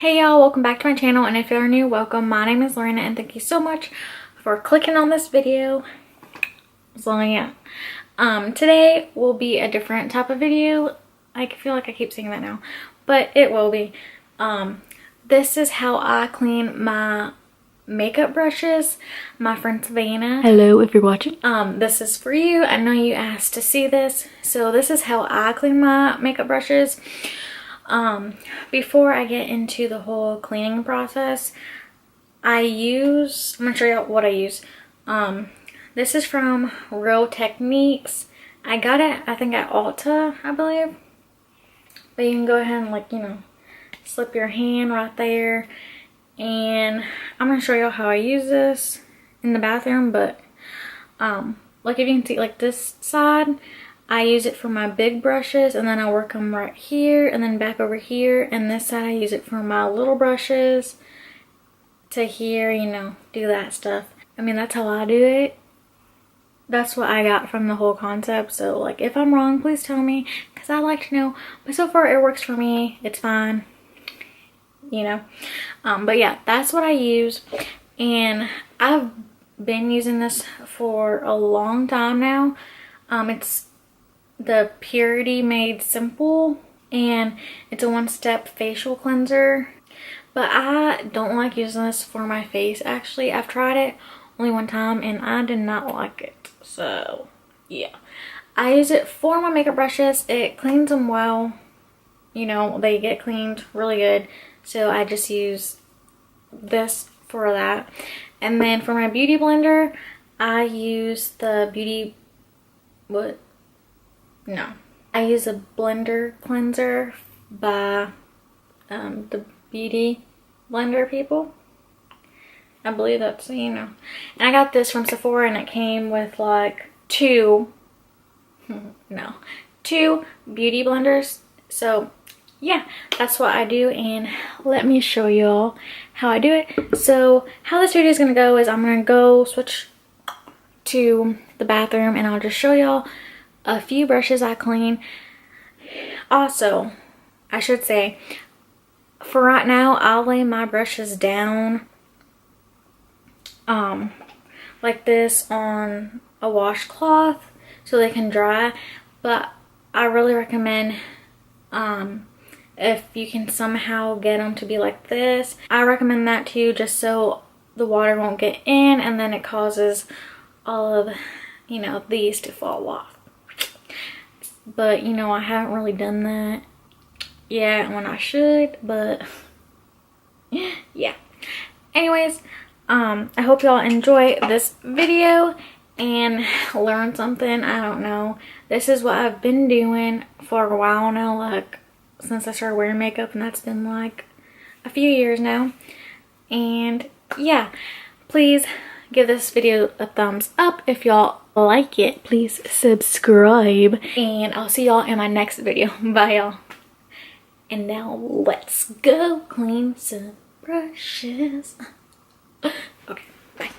Hey y'all, welcome back to my channel, and if you're new, welcome. My name is Lorena and thank you so much for clicking on this video. So yeah, today will be a different type of video. I feel like I keep saying that now, but it will be. This is how I clean my makeup brushes. My friend Savannah, hello if you're watching, this is for you. I know you asked to see this, so this is how I clean my makeup brushes. Before I get into the whole cleaning process, I'm gonna show you what I use. This is from Real Techniques. I got it, I think, at Ulta, I believe. But you can go ahead and, like, you know, slip your hand right there. And I'm gonna show you how I use this in the bathroom, but like, if you can see, like, this side, I use it for my big brushes, and then I work them right here and then back over here. And this side I use it for my little brushes to here, you know, do that stuff. I mean, that's how I do it. That's what I got from the whole concept. So, like, if I'm wrong, please tell me, because I like to know. But so far it works for me. It's fine, you know. But yeah, that's what I use, and I've been using this for a long time now. It's the Purity Made Simple, and it's a one-step facial cleanser. But I don't like using this for my face. Actually, I've tried it only one time and I did not like it. So yeah, I use it for my makeup brushes. It cleans them well, you know, they get cleaned really good. So I just use this for that. And then for my beauty blender, I use the I use a blender cleanser by the Beauty Blender people. I believe that's, you know. And I got this from Sephora, and it came with like two beauty blenders. So yeah, that's what I do, and let me show y'all how I do it. So how this video is gonna go is I'm gonna go switch to the bathroom, and I'll just show y'all a few brushes I clean. Also, I should say, for right now, I'll lay my brushes down like this on a washcloth so they can dry. But I really recommend, if you can somehow get them to be like this, I recommend that too, just so the water won't get in and then it causes all of, you know, these to fall off. But, you know, I haven't really done that yet when I should, but yeah. Anyways, I hope y'all enjoy this video and learn something. I don't know. This is what I've been doing for a while now, like since I started wearing makeup, and that's been like a few years now. And yeah, please give this video a thumbs up if y'all like it. Please subscribe, and I'll see y'all in my next video. Bye y'all. And now let's go clean some brushes. Okay, bye.